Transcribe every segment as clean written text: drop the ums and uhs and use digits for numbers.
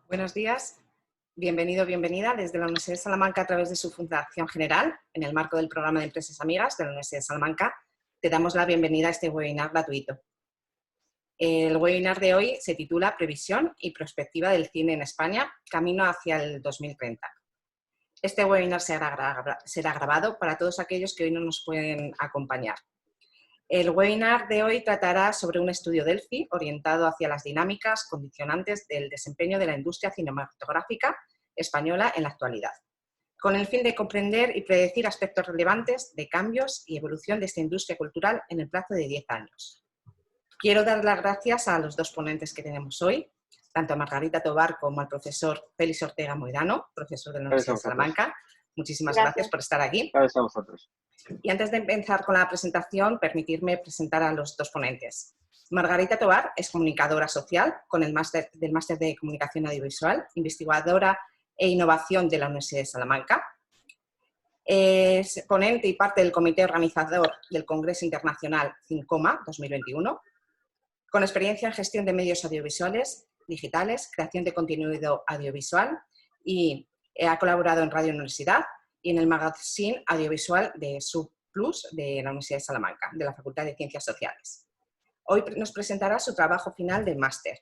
Buenos días, bienvenido, bienvenida desde la Universidad de Salamanca a través de su Fundación General, en el marco del programa de Empresas Amigas de la Universidad de Salamanca. Te damos la bienvenida a este webinar gratuito. El webinar de hoy se titula Previsión y Prospectiva del Cine en España, camino hacia el 2030. Este webinar será grabado para todos aquellos que hoy no nos pueden acompañar. El webinar de hoy tratará sobre un estudio Delphi orientado hacia las dinámicas condicionantes del desempeño de la industria cinematográfica española en la actualidad, con el fin de comprender y predecir aspectos relevantes de cambios y evolución de esta industria cultural en el plazo de 10 años. Quiero dar las gracias a los dos ponentes que tenemos hoy, tanto a Margarita Tobar como al profesor Félix Ortega Moedano, profesor de la Universidad de Salamanca. Muchísimas gracias por estar aquí. Gracias a vosotros. Y antes de empezar con la presentación, permitirme presentar a los dos ponentes. Margarita Tobar es comunicadora social con el máster de Comunicación Audiovisual, investigadora e innovación de la Universidad de Salamanca. Es ponente y parte del comité organizador del Congreso Internacional CINCOMA 2021, con experiencia en gestión de medios audiovisuales, digitales, creación de contenido audiovisual y ha colaborado en Radio Universidad y en el magazine audiovisual de SubPlus de la Universidad de Salamanca, de la Facultad de Ciencias Sociales. Hoy nos presentará su trabajo final del máster.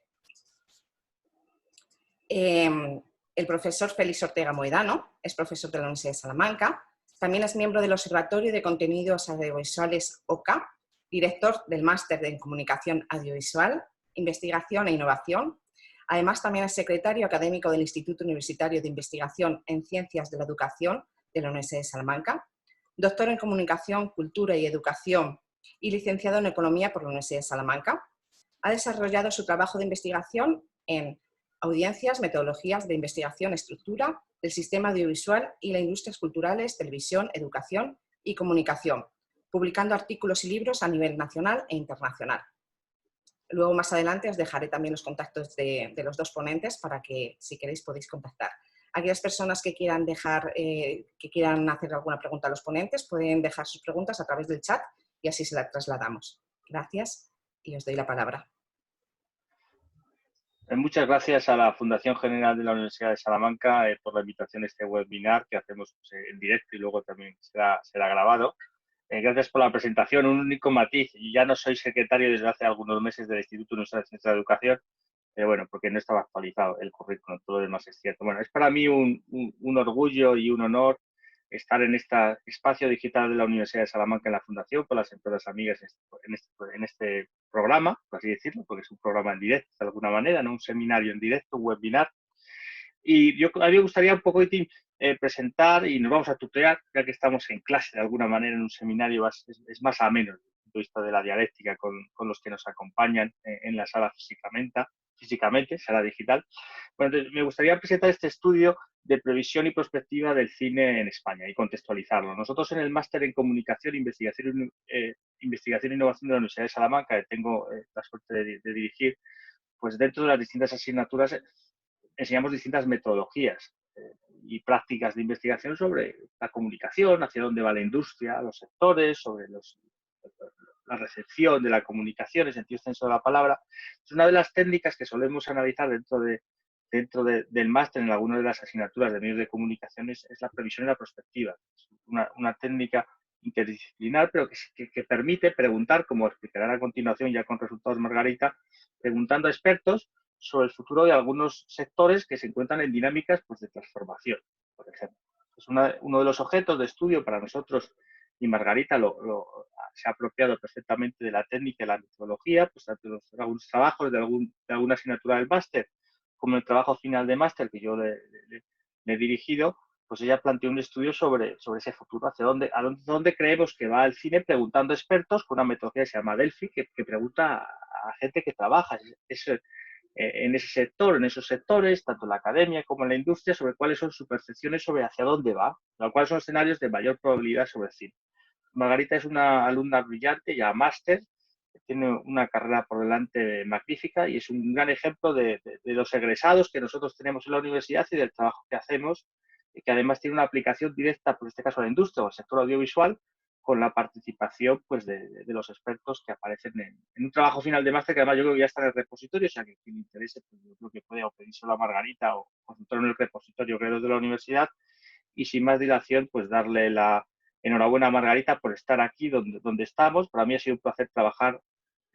El profesor Félix Ortega Moedano es profesor de la Universidad de Salamanca, también es miembro del Observatorio de Contenidos Audiovisuales OCA, director del máster en Comunicación Audiovisual, Investigación e Innovación. Además, también es secretario académico del Instituto Universitario de Investigación en Ciencias de la Educación de la Universidad de Salamanca, doctor en Comunicación, Cultura y Educación y licenciado en Economía por la Universidad de Salamanca. Ha desarrollado su trabajo de investigación en audiencias, metodologías de investigación, estructura del sistema audiovisual y las industrias culturales, televisión, educación y comunicación, publicando artículos y libros a nivel nacional e internacional. Luego, más adelante, os dejaré también los contactos de los dos ponentes para que, si queréis, podéis contactar. Aquellas personas que quieran hacer alguna pregunta a los ponentes pueden dejar sus preguntas a través del chat y así se las trasladamos. Gracias y os doy la palabra. Muchas gracias a la Fundación General de la Universidad de Salamanca por la invitación a este webinar que hacemos en directo y luego también será grabado. Gracias por la presentación. Un único matiz, ya no soy secretario desde hace algunos meses del Instituto Universitario de Ciencias de la Educación, bueno, porque no estaba actualizado el currículum, todo lo demás es cierto. Bueno, es para mí un orgullo y un honor estar en este espacio digital de la Universidad de Salamanca en la Fundación, con las empresas amigas en este programa, por así decirlo, porque es un programa en directo de alguna manera, no un seminario en directo, un webinar. Y a mí me gustaría un poco presentar, y nos vamos a tutear, ya que estamos en clase de alguna manera en un seminario, es más ameno desde el punto de vista de la dialéctica con los que nos acompañan en la sala físicamente, sala digital. Bueno, entonces me gustaría presentar este estudio de previsión y prospectiva del cine en España y contextualizarlo. Nosotros en el máster en Comunicación, Investigación e Innovación de la Universidad de Salamanca, que tengo la suerte de dirigir, pues dentro de las distintas asignaturas enseñamos distintas metodologías y prácticas de investigación sobre la comunicación, hacia dónde va la industria, los sectores, sobre la recepción de la comunicación, en sentido extenso de la palabra. Es una de las técnicas que solemos analizar dentro del máster en alguna de las asignaturas de medios de comunicación es la previsión y la prospectiva. Es una técnica interdisciplinar, pero que permite preguntar, como explicará a continuación ya con resultados Margarita, preguntando a expertos sobre el futuro de algunos sectores que se encuentran en dinámicas de transformación, por ejemplo. Es uno de los objetos de estudio para nosotros, y Margarita se ha apropiado perfectamente de la técnica y la metodología, pues tanto en algunos trabajos de alguna asignatura del máster, como el trabajo final de máster que yo le he dirigido, pues ella planteó un estudio sobre ese futuro, hacia dónde creemos que va el cine, preguntando a expertos con una metodología que se llama Delphi, que pregunta a gente que trabaja en ese sector, en esos sectores, tanto en la academia como en la industria, sobre cuáles son sus percepciones sobre hacia dónde va, cuáles son los escenarios de mayor probabilidad sobre el cine. Margarita es una alumna brillante, ya máster, tiene una carrera por delante magnífica y es un gran ejemplo de los egresados que nosotros tenemos en la universidad y del trabajo que hacemos, y que además tiene una aplicación directa, por este caso a la industria o al sector audiovisual, con la participación pues, de los expertos que aparecen en un trabajo final de máster, que además yo creo que ya está en el repositorio, o sea que quien le interese, pues yo creo que puede o pedírselo a Margarita o consultarlo en el repositorio creo de la universidad, y sin más dilación, pues darle la enhorabuena a Margarita por estar aquí donde estamos. Para mí ha sido un placer trabajar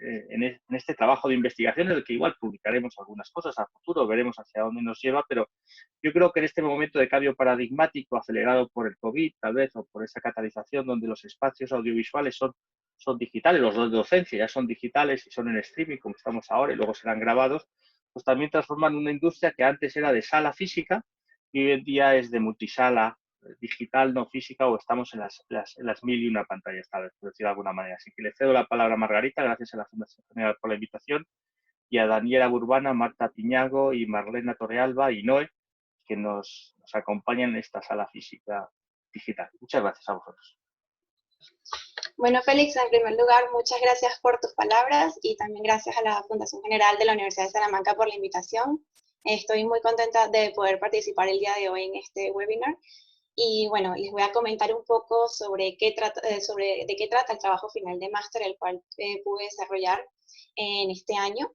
en este trabajo de investigación, en el que igual publicaremos algunas cosas a futuro, veremos hacia dónde nos lleva, pero yo creo que en este momento de cambio paradigmático acelerado por el COVID, tal vez, o por esa catalización donde los espacios audiovisuales son digitales, los de docencia ya son digitales y son en streaming, como estamos ahora, y luego serán grabados, pues también transforman una industria que antes era de sala física y hoy en día es de multisala, digital, no física, o estamos en las mil y una pantallas, tal vez, por decirlo de alguna manera. Así que le cedo la palabra a Margarita, gracias a la Fundación General por la invitación, y a Daniela Burbana, Marta Piñago y Marlena Torrealba y Noé, que nos acompañan en esta sala física digital. Muchas gracias a vosotros. Bueno, Félix, en primer lugar, muchas gracias por tus palabras y también gracias a la Fundación General de la Universidad de Salamanca por la invitación. Estoy muy contenta de poder participar el día de hoy en este webinar. Y bueno, les voy a comentar un poco sobre de qué trata el trabajo final de máster, el cual pude desarrollar en este año.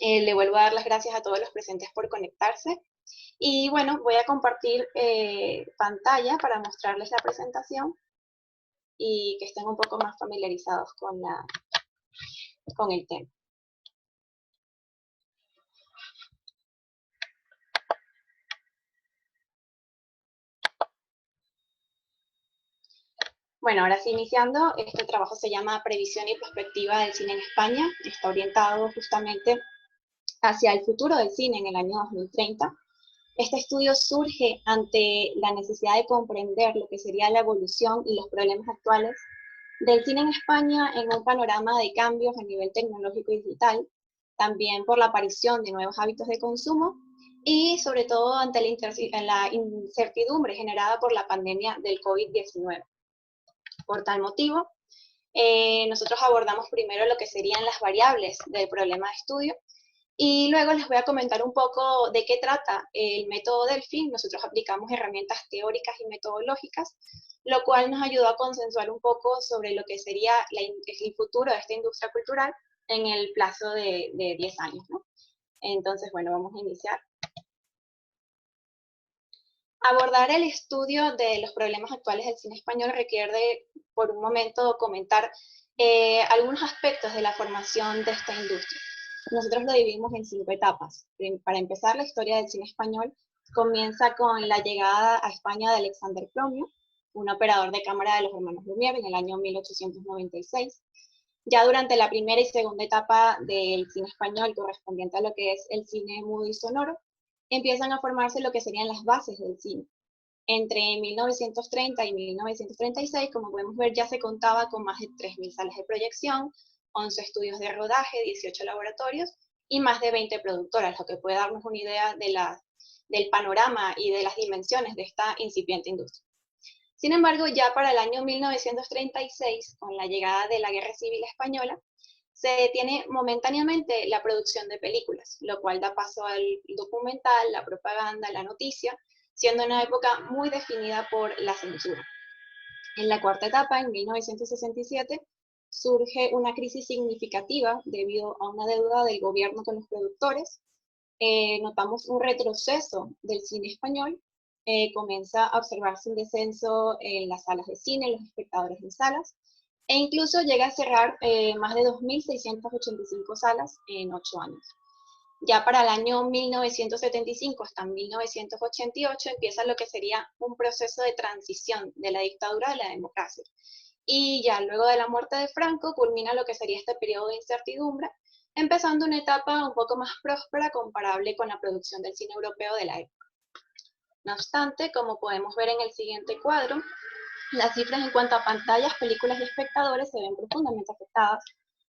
Le vuelvo a dar las gracias a todos los presentes por conectarse. Y bueno, voy a compartir pantalla para mostrarles la presentación y que estén un poco más familiarizados con el tema. Bueno, ahora sí iniciando, este trabajo se llama Previsión y Perspectiva del Cine en España. Está orientado justamente hacia el futuro del cine en el año 2030. Este estudio surge ante la necesidad de comprender lo que sería la evolución y los problemas actuales del cine en España en un panorama de cambios a nivel tecnológico y digital, también por la aparición de nuevos hábitos de consumo y sobre todo ante la incertidumbre generada por la pandemia del COVID-19. Por tal motivo, nosotros abordamos primero lo que serían las variables del problema de estudio y luego les voy a comentar un poco de qué trata el método Delphi. Nosotros aplicamos herramientas teóricas y metodológicas, lo cual nos ayudó a consensuar un poco sobre lo que sería el futuro de esta industria cultural en el plazo de 10 años, ¿no? Entonces, bueno, vamos a iniciar. Abordar el estudio de los problemas actuales del cine español requiere, por un momento, comentar algunos aspectos de la formación de esta industria. Nosotros lo dividimos en 5 etapas. Para empezar, la historia del cine español comienza con la llegada a España de Alexander Plomio, un operador de cámara de los hermanos Lumière en el año 1896. Ya durante la primera y segunda etapa del cine español, correspondiente a lo que es el cine mudo y sonoro, empiezan a formarse lo que serían las bases del cine. Entre 1930 y 1936, como podemos ver, ya se contaba con más de 3.000 salas de proyección, 11 estudios de rodaje, 18 laboratorios y más de 20 productoras, lo que puede darnos una idea del panorama y de las dimensiones de esta incipiente industria. Sin embargo, ya para el año 1936, con la llegada de la Guerra Civil Española, se detiene momentáneamente la producción de películas, lo cual da paso al documental, la propaganda, la noticia, siendo una época muy definida por la censura. En la cuarta etapa, en 1967, surge una crisis significativa debido a una deuda del gobierno con los productores. Notamos un retroceso del cine español, comienza a observarse un descenso en las salas de cine, en los espectadores en salas, e incluso llega a cerrar más de 2.685 salas en 8 años. Ya para el año 1975 hasta 1988 empieza lo que sería un proceso de transición de la dictadura a la democracia. Y ya luego de la muerte de Franco culmina lo que sería este periodo de incertidumbre, empezando una etapa un poco más próspera comparable con la producción del cine europeo de la época. No obstante, como podemos ver en el siguiente cuadro, las cifras en cuanto a pantallas, películas y espectadores se ven profundamente afectadas,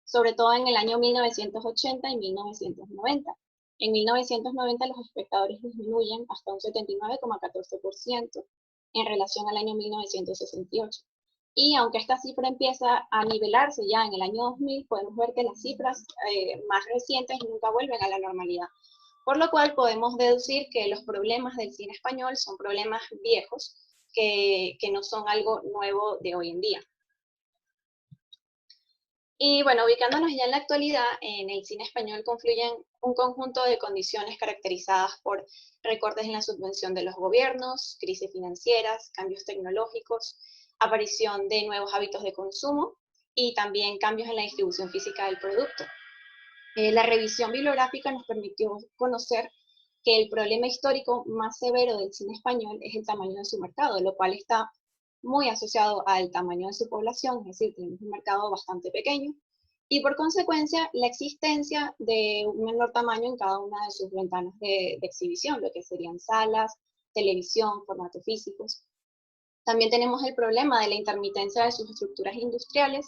sobre todo en el año 1980 y 1990. En 1990 los espectadores disminuyen hasta un 79,14% en relación al año 1968. Y aunque esta cifra empieza a nivelarse ya en el año 2000, podemos ver que las cifras más recientes nunca vuelven a la normalidad. Por lo cual podemos deducir que los problemas del cine español son problemas viejos, que no son algo nuevo de hoy en día. Y bueno, ubicándonos ya en la actualidad, en el cine español confluyen un conjunto de condiciones caracterizadas por recortes en la subvención de los gobiernos, crisis financieras, cambios tecnológicos, aparición de nuevos hábitos de consumo y también cambios en la distribución física del producto. La revisión bibliográfica nos permitió conocer que el problema histórico más severo del cine español es el tamaño de su mercado, lo cual está muy asociado al tamaño de su población, es decir, tenemos un mercado bastante pequeño, y por consecuencia la existencia de un menor tamaño en cada una de sus ventanas de exhibición, lo que serían salas, televisión, formatos físicos. También tenemos el problema de la intermitencia de sus estructuras industriales,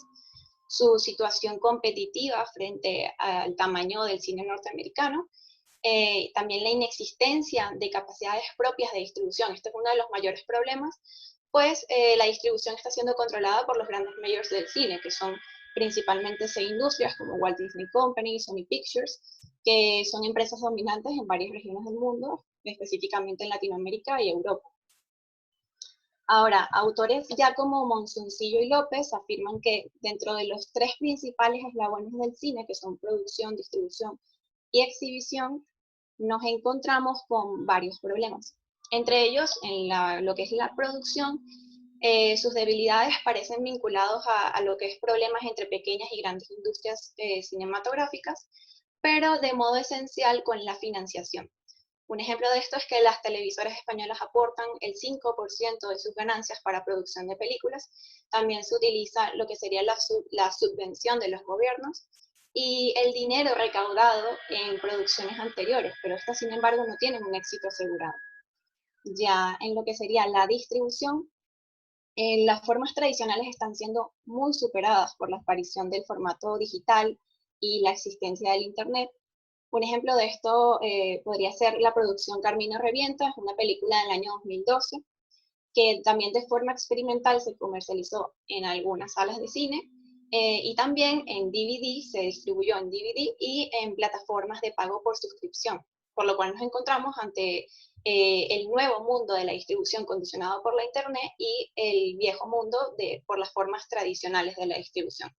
su situación competitiva frente al tamaño del cine norteamericano, también la inexistencia de capacidades propias de distribución. Este es uno de los mayores problemas, pues la distribución está siendo controlada por los grandes majors del cine, que son principalmente 6 industrias como Walt Disney Company, Sony Pictures, que son empresas dominantes en varias regiones del mundo, específicamente en Latinoamérica y Europa. Ahora, autores ya como Monzoncillo y López afirman que dentro de los 3 principales eslabones del cine, que son producción, distribución y exhibición, nos encontramos con varios problemas. Entre ellos, en lo que es la producción, sus debilidades parecen vinculados a lo que es problemas entre pequeñas y grandes industrias cinematográficas, pero de modo esencial con la financiación. Un ejemplo de esto es que las televisoras españolas aportan el 5% de sus ganancias para producción de películas. También se utiliza lo que sería la subvención de los gobiernos y el dinero recaudado en producciones anteriores, pero estas, sin embargo, no tienen un éxito asegurado. Ya en lo que sería la distribución, las formas tradicionales están siendo muy superadas por la aparición del formato digital y la existencia del Internet. Un ejemplo de esto podría ser la producción Carmina Revienta, una película del año 2012, que también de forma experimental se comercializó en algunas salas de cine y también en DVD, se distribuyó en DVD y en plataformas de pago por suscripción, por lo cual nos encontramos ante el nuevo mundo de la distribución condicionado por la Internet y el viejo mundo por las formas tradicionales de la distribución.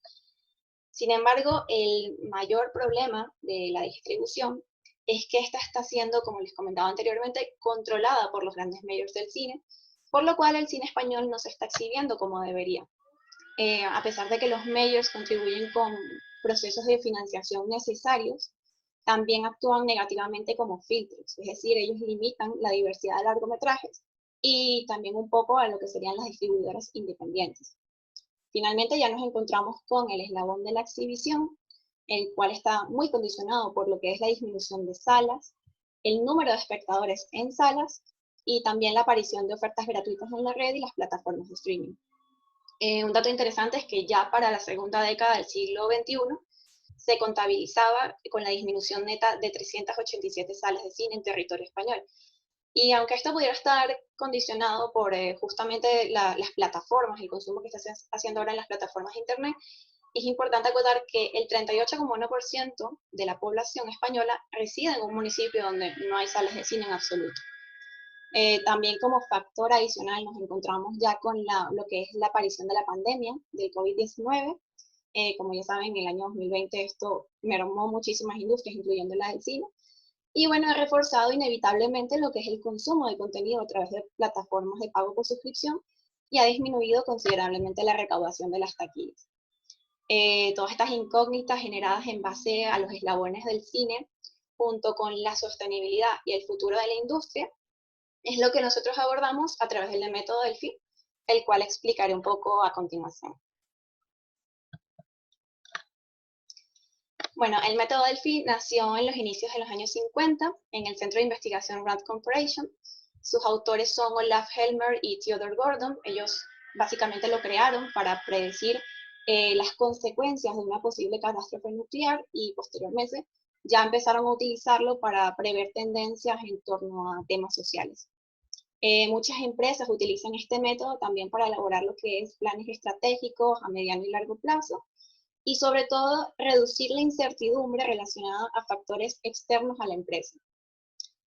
Sin embargo, el mayor problema de la distribución es que esta está siendo, como les comentaba anteriormente, controlada por los grandes medios del cine, por lo cual el cine español no se está exhibiendo como debería. A pesar de que los medios contribuyen con procesos de financiación necesarios, también actúan negativamente como filtros, es decir, ellos limitan la diversidad de largometrajes y también un poco a lo que serían las distribuidoras independientes. Finalmente ya nos encontramos con el eslabón de la exhibición, el cual está muy condicionado por lo que es la disminución de salas, el número de espectadores en salas y también la aparición de ofertas gratuitas en la red y las plataformas de streaming. Un dato interesante es que ya para la segunda década del siglo XXI se contabilizaba con la disminución neta de 387 salas de cine en territorio español. Y aunque esto pudiera estar condicionado por justamente las plataformas, el consumo que está haciendo ahora en las plataformas de Internet, es importante acotar que el 38,1% de la población española reside en un municipio donde no hay salas de cine en absoluto. También como factor adicional nos encontramos ya con lo que es la aparición de la pandemia del COVID-19. Como ya saben, en el año 2020 esto mermó muchísimas industrias, incluyendo la del cine. Y bueno, ha reforzado inevitablemente lo que es el consumo de contenido a través de plataformas de pago por suscripción y ha disminuido considerablemente la recaudación de las taquillas. Todas estas incógnitas generadas en base a los eslabones del cine, junto con la sostenibilidad y el futuro de la industria, es lo que nosotros abordamos a través del método Delphi, el cual explicaré un poco a continuación. Bueno, el método Delphi nació en los inicios de los años 50 en el Centro de Investigación Rand Corporation. Sus autores son Olaf Helmer y Theodore Gordon. Ellos básicamente lo crearon para predecir las consecuencias de una posible catástrofe nuclear y posteriormente ya empezaron a utilizarlo para prever tendencias en torno a temas sociales. Muchas empresas utilizan este método también para elaborar lo que es planes estratégicos a mediano y largo plazo, y sobre todo reducir la incertidumbre relacionada a factores externos a la empresa.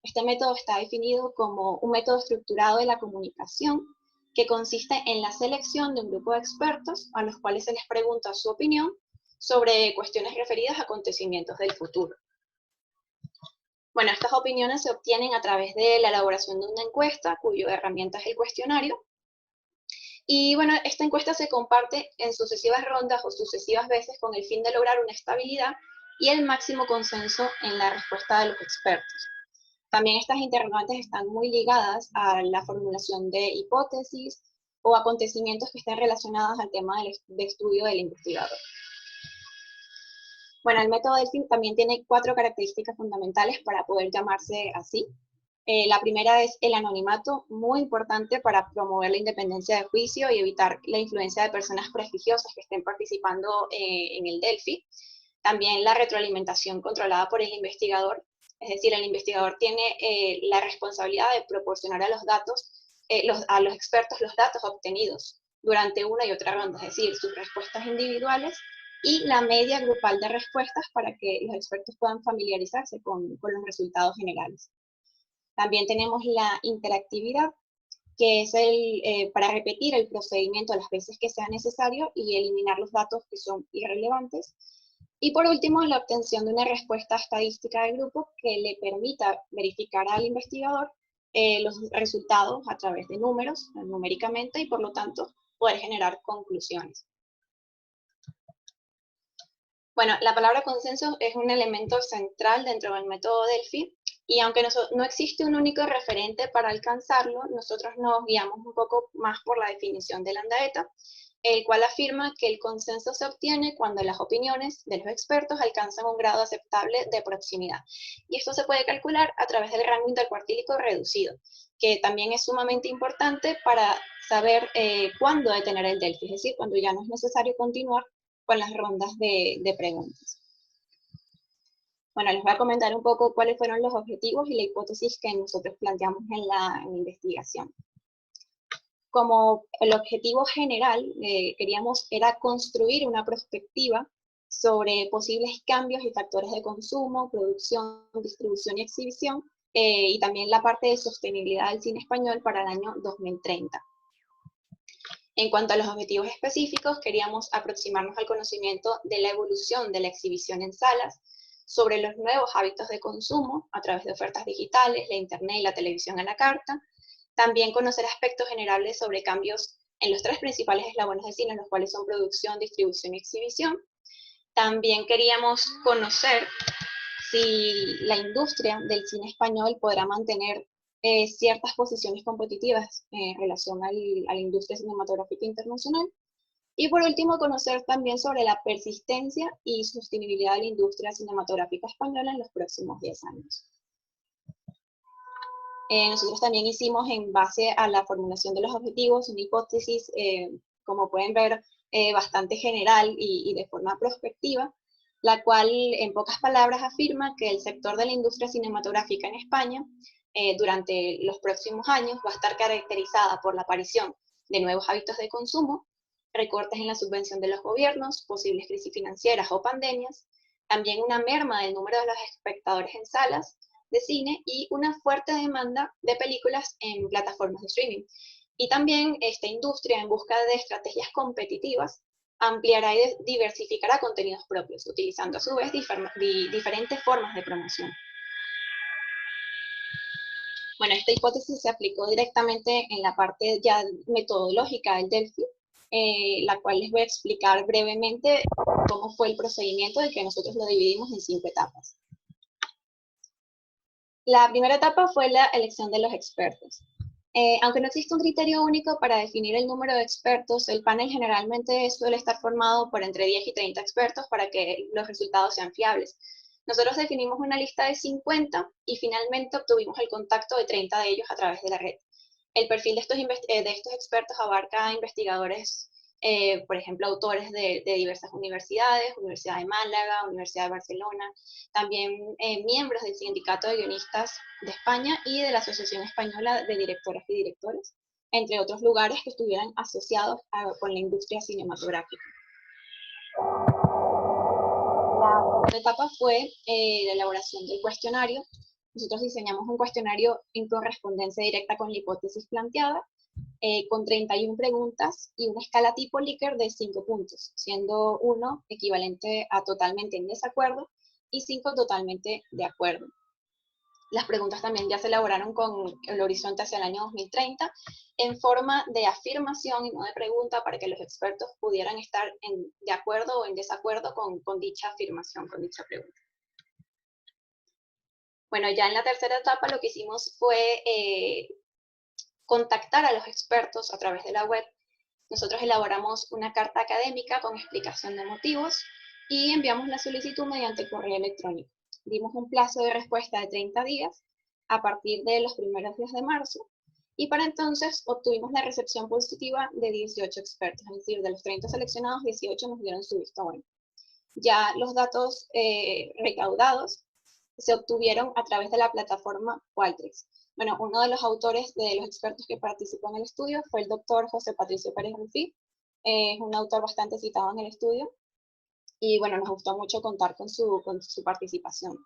Este método está definido como un método estructurado de la comunicación que consiste en la selección de un grupo de expertos a los cuales se les pregunta su opinión sobre cuestiones referidas a acontecimientos del futuro. Bueno, estas opiniones se obtienen a través de la elaboración de una encuesta, cuya herramienta es el cuestionario. Y bueno, esta encuesta se comparte en sucesivas rondas o sucesivas veces con el fin de lograr una estabilidad y el máximo consenso en la respuesta de los expertos. También estas interrogantes están muy ligadas a la formulación de hipótesis o acontecimientos que estén relacionados al tema de estudio del investigador. Bueno, el método Delphi también tiene 4 características fundamentales para poder llamarse así. La primera es el anonimato, muy importante para promover la independencia de juicio y evitar la influencia de personas prestigiosas que estén participando en el Delphi. También la retroalimentación controlada por el investigador, es decir, el investigador tiene la responsabilidad de proporcionar a los datos, a los expertos los datos obtenidos durante una y otra ronda, es decir, sus respuestas individuales y la media grupal de respuestas para que los expertos puedan familiarizarse con los resultados generales. También tenemos la interactividad, que es para repetir el procedimiento las veces que sea necesario y eliminar los datos que son irrelevantes. Y por último, la obtención de una respuesta estadística del grupo que le permita verificar al investigador los resultados a través de números, numéricamente, y por lo tanto poder generar conclusiones. Bueno, la palabra consenso es un elemento central dentro del método Delphi, y aunque no existe un único referente para alcanzarlo, nosotros nos guiamos un poco más por la definición de Landaeta, el cual afirma que el consenso se obtiene cuando las opiniones de los expertos alcanzan un grado aceptable de proximidad. Y esto se puede calcular a través del rango intercuartílico reducido, que también es sumamente importante para saber cuándo detener el Delphi, es decir, cuando ya no es necesario continuar con las rondas de preguntas. Bueno, les voy a comentar un poco cuáles fueron los objetivos y la hipótesis que nosotros planteamos en la investigación. Como el objetivo general, era construir una perspectiva sobre posibles cambios y factores de consumo, producción, distribución y exhibición, y también la parte de sostenibilidad del cine español para el año 2030. En cuanto a los objetivos específicos, queríamos aproximarnos al conocimiento de la evolución de la exhibición en salas, sobre los nuevos hábitos de consumo a través de ofertas digitales, la internet y la televisión a la carta. También conocer aspectos generables sobre cambios en los 3 principales eslabones de cine, los cuales son producción, distribución y exhibición. También queríamos conocer si la industria del cine español podrá mantener ciertas posiciones competitivas en relación a la industria cinematográfica internacional. Y por último, conocer también sobre la persistencia y sostenibilidad de la industria cinematográfica española en los próximos 10 años. Nosotros también hicimos, en base a la formulación de los objetivos, una hipótesis, como pueden ver, bastante general y de forma prospectiva, la cual, en pocas palabras, afirma que el sector de la industria cinematográfica en España, durante los próximos años, va a estar caracterizada por la aparición de nuevos hábitos de consumo, recortes en la subvención de los gobiernos, posibles crisis financieras o pandemias, también una merma del número de los espectadores en salas de cine y una fuerte demanda de películas en plataformas de streaming. Y también esta industria, en busca de estrategias competitivas, ampliará y diversificará contenidos propios, utilizando a su vez diferentes formas de promoción. Bueno, esta hipótesis se aplicó directamente en la parte ya metodológica del Delphi, la cual les voy a explicar brevemente cómo fue el procedimiento, de que nosotros lo dividimos en 5 etapas. La primera etapa fue la elección de los expertos. Aunque no existe un criterio único para definir el número de expertos, el panel generalmente suele estar formado por entre 10 y 30 expertos para que los resultados sean fiables. Nosotros definimos una lista de 50 y finalmente obtuvimos el contacto de 30 de ellos a través de la red. El perfil de estos expertos abarca investigadores, por ejemplo, autores de diversas universidades, Universidad de Málaga, Universidad de Barcelona, también miembros del Sindicato de Guionistas de España y de la Asociación Española de Directoras y Directores, entre otros lugares que estuvieran asociados con la industria cinematográfica. La segunda etapa fue la elaboración del cuestionario. Nosotros diseñamos un cuestionario en correspondencia directa con la hipótesis planteada, con 31 preguntas y una escala tipo Likert de 5 puntos, siendo 1 equivalente a totalmente en desacuerdo y 5 totalmente de acuerdo. Las preguntas también ya se elaboraron con el horizonte hacia el año 2030 en forma de afirmación y no de pregunta para que los expertos pudieran estar de acuerdo o en desacuerdo con dicha afirmación, con dicha pregunta. Bueno, ya en la tercera etapa lo que hicimos fue contactar a los expertos a través de la web. Nosotros elaboramos una carta académica con explicación de motivos y enviamos la solicitud mediante correo electrónico. Dimos un plazo de respuesta de 30 días a partir de los primeros días de marzo y para entonces obtuvimos la recepción positiva de 18 expertos, es decir, de los 30 seleccionados, 18 nos dieron su visto bueno. Ya los datos recaudados se obtuvieron a través de la plataforma Qualtrics. Bueno, uno de los autores de los expertos que participó en el estudio fue el doctor José Patricio Pérez Rufí, es un autor bastante citado en el estudio, y bueno, nos gustó mucho contar con su participación.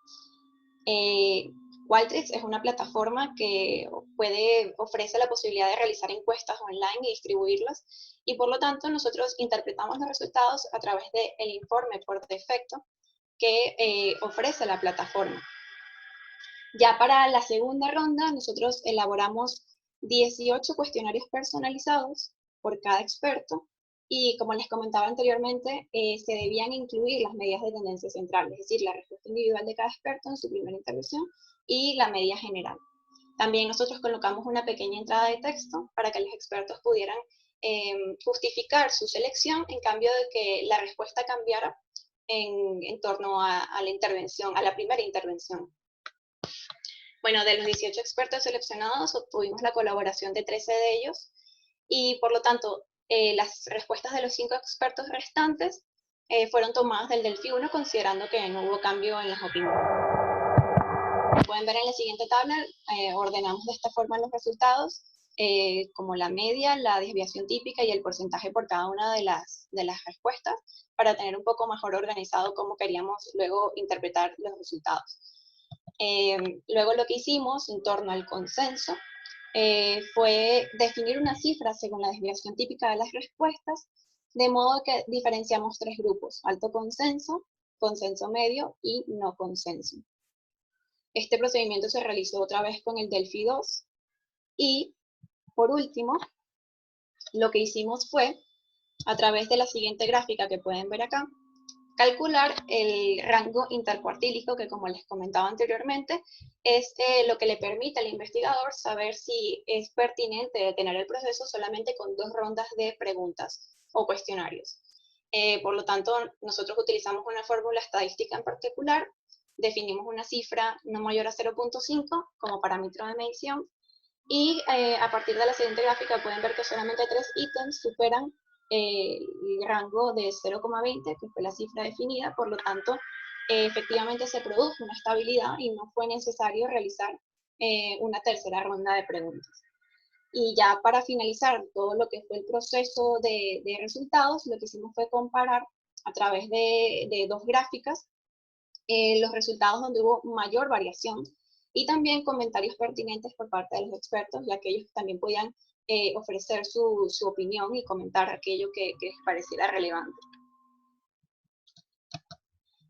Qualtrics es una plataforma que ofrece la posibilidad de realizar encuestas online y distribuirlas, y por lo tanto nosotros interpretamos los resultados a través del informe por defecto que ofrece la plataforma. Ya para la segunda ronda nosotros elaboramos 18 cuestionarios personalizados por cada experto, y como les comentaba anteriormente, se debían incluir las medidas de tendencia central, es decir, la respuesta individual de cada experto en su primera intervención y la media general. También nosotros colocamos una pequeña entrada de texto para que los expertos pudieran justificar su selección en cambio de que la respuesta cambiara en torno a la intervención, a la primera intervención. Bueno, de los 18 expertos seleccionados obtuvimos la colaboración de 13 de ellos y por lo tanto las respuestas de los 5 expertos restantes fueron tomadas del Delphi 1 considerando que no hubo cambio en las opiniones. Como pueden ver en la siguiente tabla, ordenamos de esta forma los resultados como la media, la desviación típica y el porcentaje por cada una de las respuestas para tener un poco mejor organizado cómo queríamos luego interpretar los resultados. Luego lo que hicimos en torno al consenso fue definir una cifra según la desviación típica de las respuestas, de modo que diferenciamos 3 grupos: alto consenso, consenso medio y no consenso. Este procedimiento se realizó otra vez con el Delphi 2 y por último lo que hicimos fue, a través de la siguiente gráfica que pueden ver acá, calcular el rango intercuartílico que, como les comentaba anteriormente, es lo que le permite al investigador saber si es pertinente detener el proceso solamente con 2 rondas de preguntas o cuestionarios. Por lo tanto, nosotros utilizamos una fórmula estadística en particular, definimos una cifra no mayor a 0.5 como parámetro de medición, y a partir de la siguiente gráfica pueden ver que solamente 3 ítems superan el rango de 0,20, que fue la cifra definida, por lo tanto, efectivamente se produjo una estabilidad y no fue necesario realizar una tercera ronda de preguntas. Y ya para finalizar todo lo que fue el proceso de resultados, lo que hicimos fue comparar a través de 2 gráficas los resultados donde hubo mayor variación y también comentarios pertinentes por parte de los expertos, ya que ellos también podían ofrecer su opinión y comentar aquello que les pareciera relevante.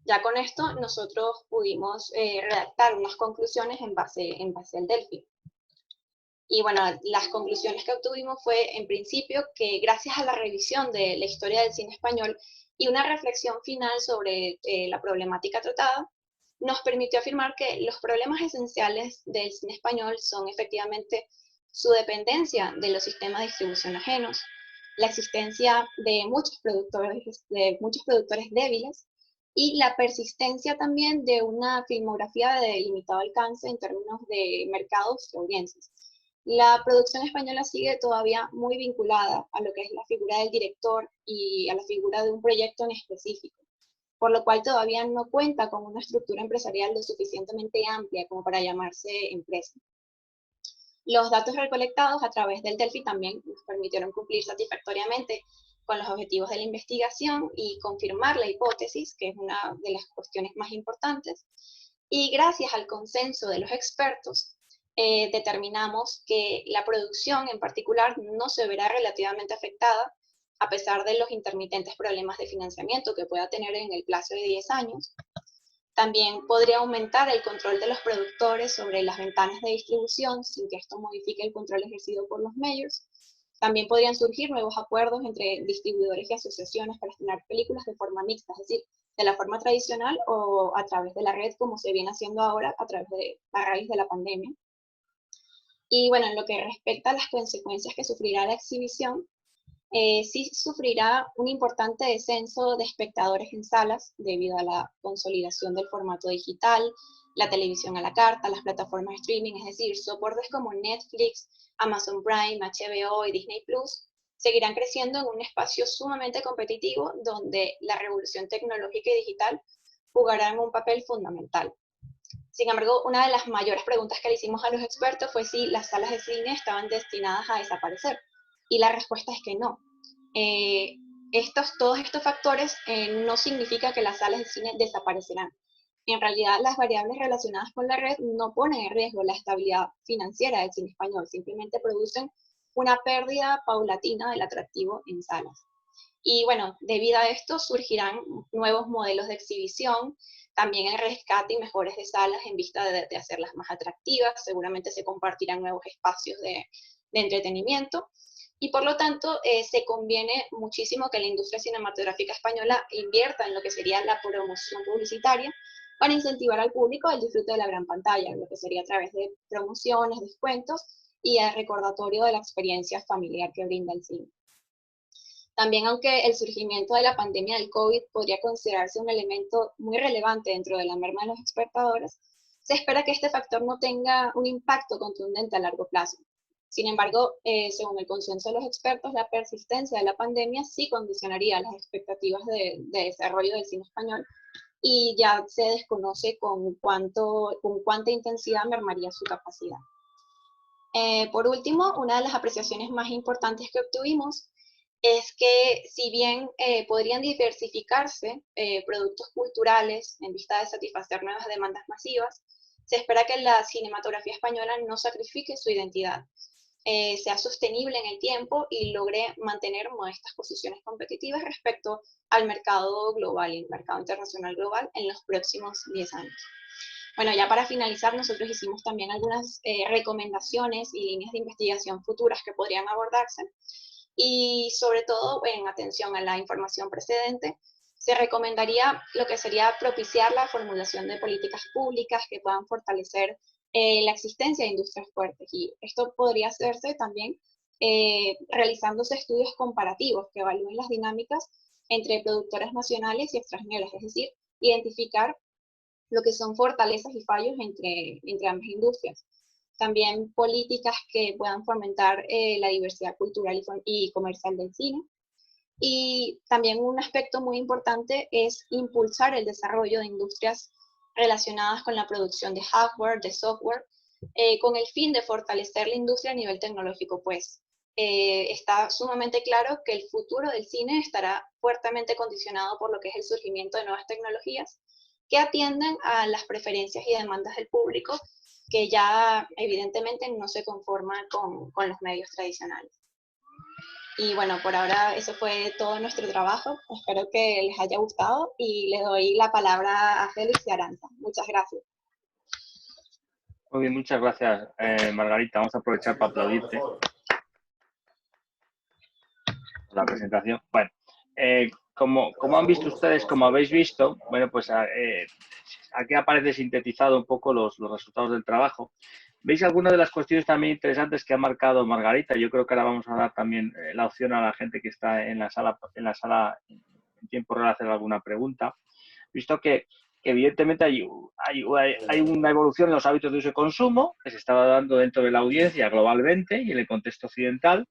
Ya con esto nosotros pudimos redactar unas conclusiones en base al Delphi. Y bueno, las conclusiones que obtuvimos fue, en principio, que gracias a la revisión de la historia del cine español y una reflexión final sobre la problemática tratada, nos permitió afirmar que los problemas esenciales del cine español son efectivamente su dependencia de los sistemas de distribución ajenos, la existencia de muchos productores débiles y la persistencia también de una filmografía de limitado alcance en términos de mercados y audiencias. La producción española sigue todavía muy vinculada a lo que es la figura del director y a la figura de un proyecto en específico, por lo cual todavía no cuenta con una estructura empresarial lo suficientemente amplia como para llamarse empresa. Los datos recolectados a través del Delphi también nos permitieron cumplir satisfactoriamente con los objetivos de la investigación y confirmar la hipótesis, que es una de las cuestiones más importantes, y gracias al consenso de los expertos, determinamos que la producción en particular no se verá relativamente afectada, a pesar de los intermitentes problemas de financiamiento que pueda tener en el plazo de 10 años. También podría aumentar el control de los productores sobre las ventanas de distribución sin que esto modifique el control ejercido por los majors. También podrían surgir nuevos acuerdos entre distribuidores y asociaciones para estrenar películas de forma mixta, es decir, de la forma tradicional o a través de la red, como se viene haciendo ahora a raíz de la pandemia. Y bueno, en lo que respecta a las consecuencias que sufrirá la exhibición, sí sufrirá un importante descenso de espectadores en salas debido a la consolidación del formato digital, la televisión a la carta, las plataformas de streaming, es decir, soportes como Netflix, Amazon Prime, HBO y Disney Plus, seguirán creciendo en un espacio sumamente competitivo donde la revolución tecnológica y digital jugarán un papel fundamental. Sin embargo, una de las mayores preguntas que le hicimos a los expertos fue si las salas de cine estaban destinadas a desaparecer. Y la respuesta es que no. Todos estos factores no significa que las salas de cine desaparecerán. En realidad, las variables relacionadas con la red no ponen en riesgo la estabilidad financiera del cine español, simplemente producen una pérdida paulatina del atractivo en salas. Y bueno, debido a esto surgirán nuevos modelos de exhibición, también el rescate y mejores de salas en vista de hacerlas más atractivas, seguramente se compartirán nuevos espacios de entretenimiento, y por lo tanto se conviene muchísimo que la industria cinematográfica española invierta en lo que sería la promoción publicitaria para incentivar al público el disfrute de la gran pantalla, lo que sería a través de promociones, descuentos y el recordatorio de la experiencia familiar que brinda el cine. También, aunque el surgimiento de la pandemia del COVID podría considerarse un elemento muy relevante dentro de la merma de los espectadores, se espera que este factor no tenga un impacto contundente a largo plazo. Sin embargo, según el consenso de los expertos, la persistencia de la pandemia sí condicionaría las expectativas de desarrollo del cine español y ya se desconoce con cuánta intensidad mermaría su capacidad. Por último, una de las apreciaciones más importantes que obtuvimos es que si bien podrían diversificarse productos culturales en vista de satisfacer nuevas demandas masivas, se espera que la cinematografía española no sacrifique su identidad, sea sostenible en el tiempo y logre mantener modestas posiciones competitivas respecto al mercado global y el mercado internacional global en los próximos 10 años. Bueno, ya para finalizar, nosotros hicimos también algunas recomendaciones y líneas de investigación futuras que podrían abordarse. Y sobre todo, en atención a la información precedente, se recomendaría lo que sería propiciar la formulación de políticas públicas que puedan fortalecer la existencia de industrias fuertes. Y esto podría hacerse también realizándose estudios comparativos que evalúen las dinámicas entre productoras nacionales y extranjeras, es decir, identificar lo que son fortalezas y fallos entre ambas industrias. También políticas que puedan fomentar la diversidad cultural y comercial del cine. Y también un aspecto muy importante es impulsar el desarrollo de industrias relacionadas con la producción de hardware, de software, con el fin de fortalecer la industria a nivel tecnológico, pues está sumamente claro que el futuro del cine estará fuertemente condicionado por lo que es el surgimiento de nuevas tecnologías que atienden a las preferencias y demandas del público, que ya evidentemente no se conforma con los medios tradicionales. Y bueno, por ahora eso fue todo nuestro trabajo. Espero que les haya gustado y le doy la palabra a Félix y Aranza. Muchas gracias. Muy bien, muchas gracias, Margarita. Vamos a aprovechar para aplaudirte por la presentación. Bueno, como han visto ustedes, como habéis visto, bueno, pues aquí aparece sintetizado un poco los resultados del trabajo. ¿Veis algunas de las cuestiones también interesantes que ha marcado Margarita? Yo creo que ahora vamos a dar también la opción a la gente que está en la sala en tiempo real a hacer alguna pregunta. Visto que evidentemente hay una evolución en los hábitos de uso y consumo que se estaba dando dentro de la audiencia globalmente y en el contexto occidental.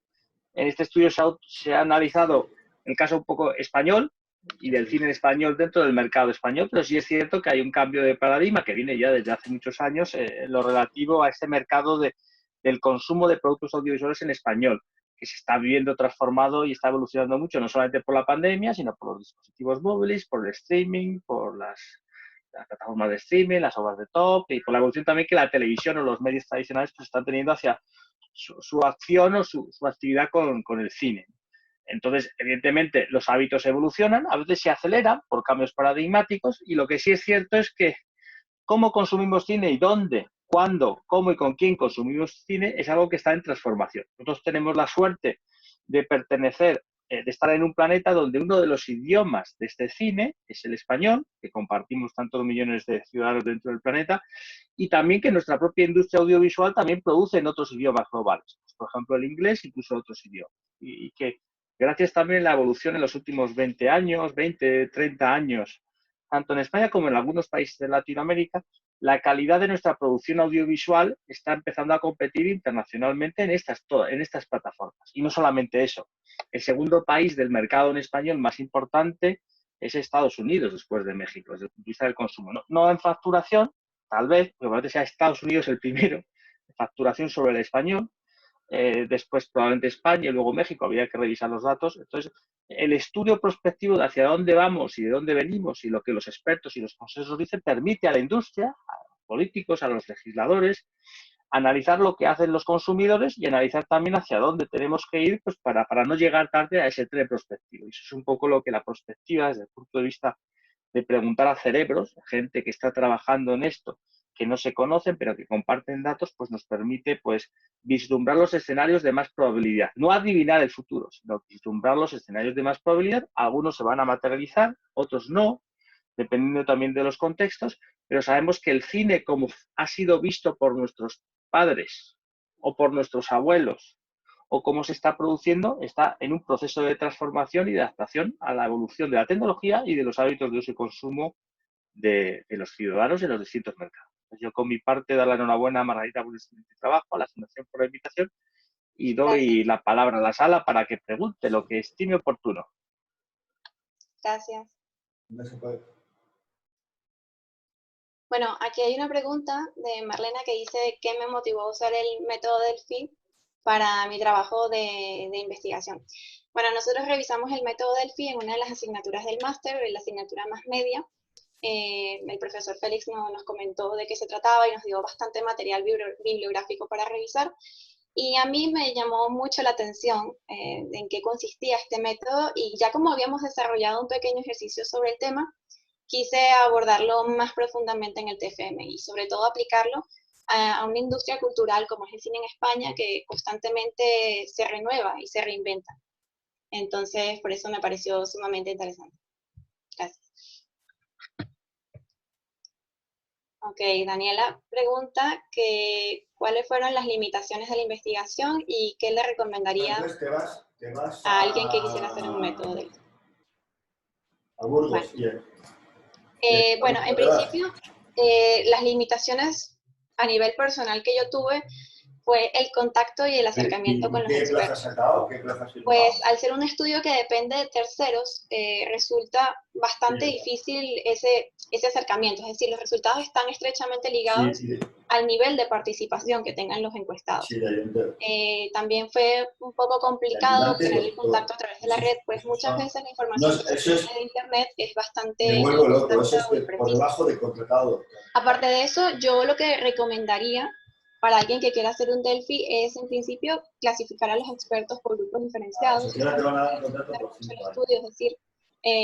En este estudio se ha analizado el caso un poco español y del cine español dentro del mercado español, pero sí es cierto que hay un cambio de paradigma que viene ya desde hace muchos años en lo relativo a este mercado del consumo de productos audiovisuales en español, que se está viendo transformado y está evolucionando mucho, no solamente por la pandemia, sino por los dispositivos móviles, por el streaming, por las las plataformas de streaming, las obras de top, y por la evolución también que la televisión o los medios tradicionales pues están teniendo hacia su acción o su actividad con el cine. Entonces, evidentemente, los hábitos evolucionan, a veces se aceleran por cambios paradigmáticos, y lo que sí es cierto es que cómo consumimos cine y dónde, cuándo, cómo y con quién consumimos cine es algo que está en transformación. Nosotros tenemos la suerte de pertenecer, de estar en un planeta donde uno de los idiomas de este cine es el español, que compartimos tantos millones de ciudadanos dentro del planeta, y también que nuestra propia industria audiovisual también produce en otros idiomas globales, por ejemplo el inglés, incluso otros idiomas, y que gracias también a la evolución en los últimos 20 años, 20, 30 años, tanto en España como en algunos países de Latinoamérica, la calidad de nuestra producción audiovisual está empezando a competir internacionalmente en estas plataformas. Y no solamente eso, el segundo país del mercado en español más importante es Estados Unidos, después de México, desde el punto de vista del consumo. No en facturación, tal vez, porque probablemente sea Estados Unidos el primero, en facturación sobre el español, después probablemente España y luego México, habría que revisar los datos. Entonces, el estudio prospectivo de hacia dónde vamos y de dónde venimos y lo que los expertos y los consensos dicen permite a la industria, a los políticos, a los legisladores, analizar lo que hacen los consumidores y analizar también hacia dónde tenemos que ir pues, para no llegar tarde a ese tren prospectivo. Y eso es un poco lo que la prospectiva, desde el punto de vista de preguntar a cerebros, gente que está trabajando en esto, que no se conocen, pero que comparten datos, pues nos permite pues, vislumbrar los escenarios de más probabilidad. No adivinar el futuro, sino vislumbrar los escenarios de más probabilidad. Algunos se van a materializar, otros no, dependiendo también de los contextos, pero sabemos que el cine, como ha sido visto por nuestros padres o por nuestros abuelos, o cómo se está produciendo, está en un proceso de transformación y de adaptación a la evolución de la tecnología y de los hábitos de uso y consumo de los ciudadanos en los distintos mercados. Yo, con mi parte, dar la enhorabuena a Margarita por el excelente trabajo, a la Fundación por la invitación, y doy la palabra a la sala para que pregunte lo que estime oportuno. Gracias. Bueno, aquí hay una pregunta de Marlena que dice ¿qué me motivó a usar el método Delphi para mi trabajo de investigación? Bueno, nosotros revisamos el método Delphi en una de las asignaturas del máster, en la asignatura más media. El profesor Félix nos comentó de qué se trataba y nos dio bastante material bibliográfico para revisar. Y a mí me llamó mucho la atención en qué consistía este método, y ya como habíamos desarrollado un pequeño ejercicio sobre el tema, quise abordarlo más profundamente en el TFM y sobre todo aplicarlo a una industria cultural como es el cine en España, que constantemente se renueva y se reinventa. Entonces, por eso me pareció sumamente interesante. Gracias. Ok, Daniela pregunta que cuáles fueron las limitaciones de la investigación y qué le recomendaría a alguien que quisiera hacer un método de a Burgos, bueno. bien. Bueno, en principio, las limitaciones a nivel personal que yo tuve fue el contacto y el acercamiento con los expertos. ¿Qué plaza has sacado? ¿Qué plaza has firmado? Pues al ser un estudio que depende de terceros, resulta bastante difícil ese acercamiento. Es decir, los resultados están estrechamente ligados al nivel de participación que tengan los encuestados. También fue un poco complicado tener el contacto a través de la red, pues muchas veces la información de Internet es bastante... Me vuelvo loco, eso es por debajo de contratado. Aparte de eso, yo lo que recomendaría para alguien que quiera hacer un Delphi es, en principio, clasificar a los expertos por grupos diferenciados. Te van a dar un contrato por 5 años. Es decir,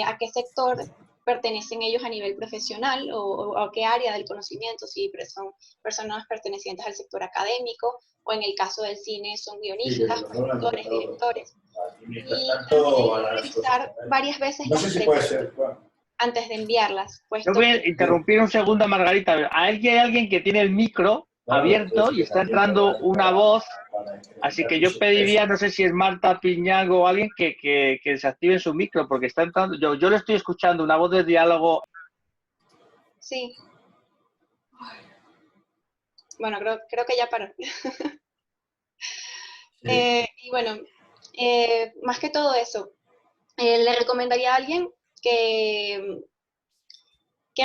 a qué sector pertenecen ellos a nivel profesional o a qué área del conocimiento, si son personas pertenecientes al sector académico o en el caso del cine son guionistas, productores, directores. Y revisar varias veces las preguntas antes de enviarlas. Yo voy a interrumpir un segundo, Margarita. Hay alguien que tiene el micro abierto y está entrando una voz, así que yo pediría, no sé si es Marta Piñago o alguien que desactive su micro, porque está entrando, yo le estoy escuchando una voz de diálogo. Sí. Bueno, creo que ya paró. Y bueno, más que todo eso, le recomendaría a alguien que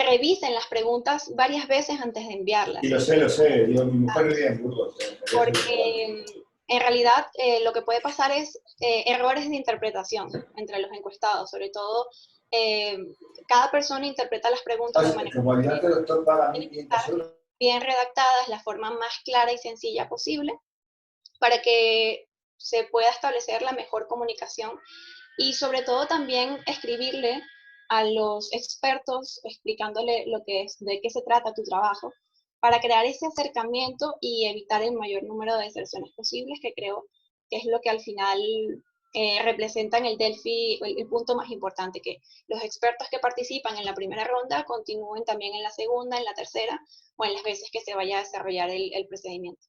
revisen las preguntas varias veces antes de enviarlas. Y lo sé. Digo, mi mujer vivía en Burgos. Porque en realidad lo que puede pasar es errores de interpretación entre los encuestados, sobre todo cada persona interpreta las preguntas de manera como ayudante del doctor paga 1.500 euros. Bien redactadas, la forma más clara y sencilla posible, para que se pueda establecer la mejor comunicación y sobre todo también escribirle a los expertos explicándole lo que es, de qué se trata tu trabajo, para crear ese acercamiento y evitar el mayor número de deserciones posibles, que creo que es lo que al final representa en el Delphi el punto más importante, que los expertos que participan en la primera ronda continúen también en la segunda, en la tercera o en las veces que se vaya a desarrollar el procedimiento.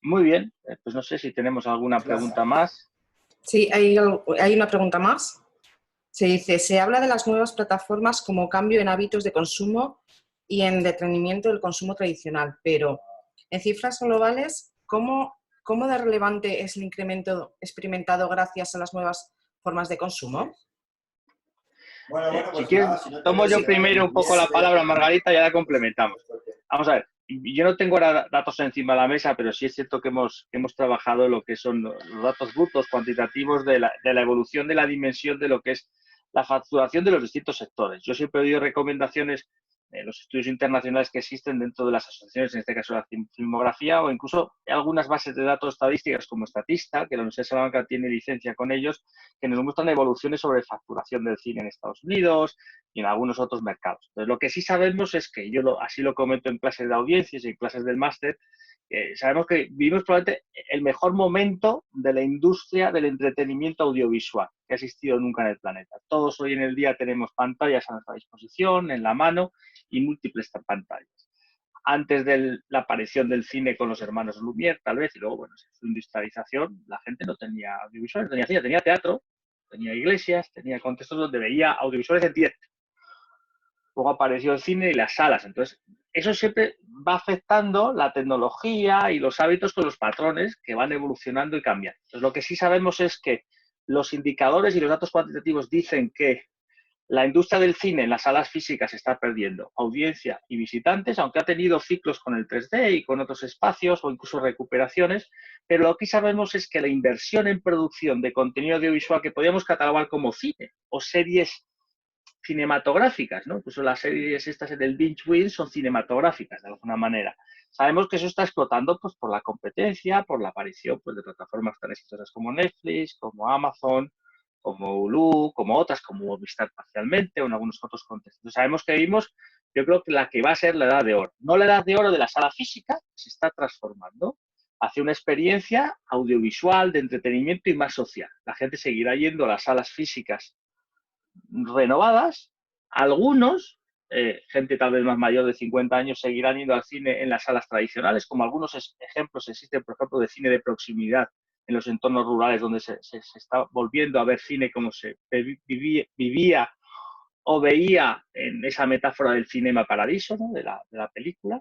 Muy bien, pues no sé si tenemos alguna pregunta más. Sí, hay una pregunta más. Se dice, se habla de las nuevas plataformas como cambio en hábitos de consumo y en detenimiento del consumo tradicional, pero en cifras globales, ¿cómo de relevante es el incremento experimentado gracias a las nuevas formas de consumo? Bueno, Si quieres, tomo yo primero un poco la palabra, Margarita, y ya la complementamos. Vamos a ver, yo no tengo ahora datos encima de la mesa, pero sí es cierto que hemos trabajado lo que son los datos brutos cuantitativos de la evolución de la dimensión de lo que es la facturación de los distintos sectores. Yo siempre he oído recomendaciones en los estudios internacionales que existen dentro de las asociaciones, en este caso la filmografía, o incluso algunas bases de datos estadísticas como Statista, que la Universidad de Salamanca tiene licencia con ellos, que nos muestran evoluciones sobre facturación del cine en Estados Unidos y en algunos otros mercados. Entonces, lo que sí sabemos es que, así lo comento en clases de audiencias y en clases del máster, sabemos que vivimos probablemente el mejor momento de la industria del entretenimiento audiovisual que ha existido nunca en el planeta. Todos hoy en el día tenemos pantallas a nuestra disposición, en la mano, y múltiples pantallas. Antes de la aparición del cine con los hermanos Lumière, tal vez, y luego, bueno, su industrialización, la gente no tenía audiovisuales, tenía cine, tenía teatro, tenía iglesias, tenía contextos donde veía audiovisuales en directo. Luego apareció el cine y las salas. Entonces, eso siempre va afectando la tecnología y los hábitos con los patrones que van evolucionando y cambiando. Entonces, lo que sí sabemos es que los indicadores y los datos cuantitativos dicen que la industria del cine en las salas físicas está perdiendo audiencia y visitantes, aunque ha tenido ciclos con el 3D y con otros espacios o incluso recuperaciones, pero lo que sabemos es que la inversión en producción de contenido audiovisual que podríamos catalogar como cine o series cinematográficas, ¿no? Incluso las series estas del binge watching son cinematográficas de alguna manera. Sabemos que eso está explotando pues, por la competencia, por la aparición pues, de plataformas tan exitosas como Netflix, como Amazon, como Hulu, como otras, como Movistar parcialmente o en algunos otros contextos. Sabemos que vivimos, yo creo que la que va a ser la edad de oro. No la edad de oro de la sala física, se está transformando hacia una experiencia audiovisual, de entretenimiento y más social. La gente seguirá yendo a las salas físicas renovadas. Algunos, gente tal vez más mayor de 50 años, seguirán yendo al cine en las salas tradicionales, como algunos ejemplos existen, por ejemplo, de cine de proximidad en los entornos rurales donde se está volviendo a ver cine como se vivía o veía en esa metáfora del cinema paradiso, ¿no? de la película.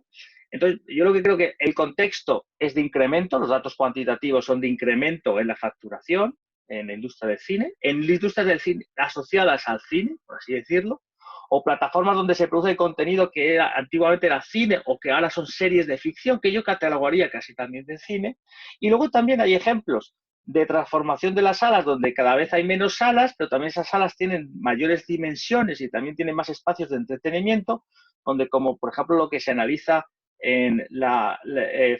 Entonces, yo lo que creo que el contexto es de incremento, los datos cuantitativos son de incremento en la facturación, en la industria del cine, en industrias del cine asociadas al cine, por así decirlo, o plataformas donde se produce contenido que antiguamente era cine o que ahora son series de ficción, que yo catalogaría casi también de cine. Y luego también hay ejemplos de transformación de las salas, donde cada vez hay menos salas, pero también esas salas tienen mayores dimensiones y también tienen más espacios de entretenimiento, donde como por ejemplo lo que se analiza en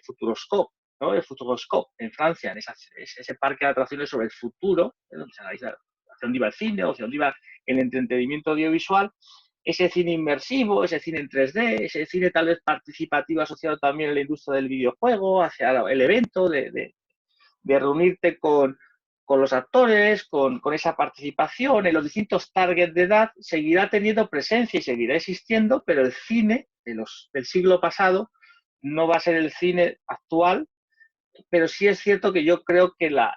Futuroscope, ¿no? El Futuroscope en Francia, en ese parque de atracciones sobre el futuro, donde se analiza hacia dónde iba el cine o hacia dónde iba el entretenimiento audiovisual, ese cine inmersivo, ese cine en 3D, ese cine tal vez participativo asociado también a la industria del videojuego, hacia el evento de reunirte con los actores, con esa participación en los distintos targets de edad, seguirá teniendo presencia y seguirá existiendo, pero el cine del siglo pasado no va a ser el cine actual, pero sí es cierto que yo creo que la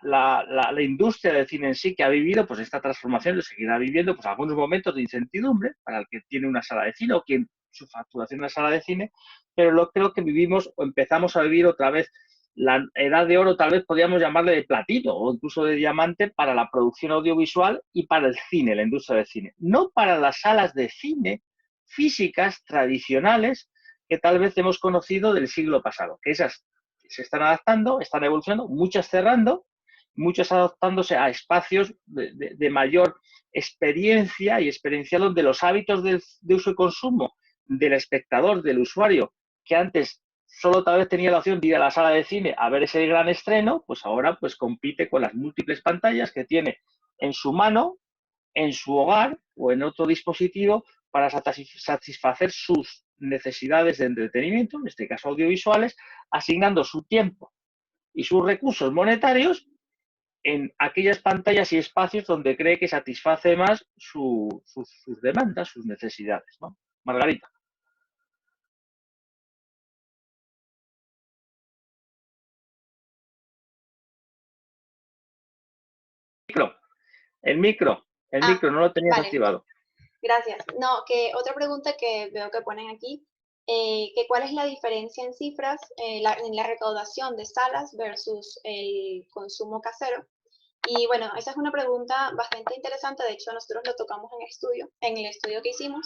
industria del cine en sí, que ha vivido pues esta transformación, lo seguirá viviendo pues algunos momentos de incertidumbre para el que tiene una sala de cine o quien su facturación en una sala de cine, pero lo creo que vivimos o empezamos a vivir otra vez la edad de oro, tal vez podríamos llamarle de platino o incluso de diamante para la producción audiovisual y para el cine, la industria del cine. No para las salas de cine físicas tradicionales que tal vez hemos conocido del siglo pasado, que esas se están adaptando, están evolucionando, muchas cerrando, muchas adaptándose a espacios de mayor experiencia y experiencial, donde los hábitos de uso y consumo del espectador, del usuario, que antes solo tal vez tenía la opción de ir a la sala de cine a ver ese gran estreno, pues ahora pues compite con las múltiples pantallas que tiene en su mano, en su hogar o en otro dispositivo para satisfacer sus necesidades de entretenimiento, en este caso audiovisuales, asignando su tiempo y sus recursos monetarios en aquellas pantallas y espacios donde cree que satisface más sus demandas, sus necesidades, ¿no? Margarita. El micro no lo tenías vale. activado. Gracias. No, que otra pregunta que veo que ponen aquí, que cuál es la diferencia en cifras en la recaudación de salas versus el consumo casero. Y bueno, esa es una pregunta bastante interesante. De hecho, nosotros lo tocamos en el estudio que hicimos.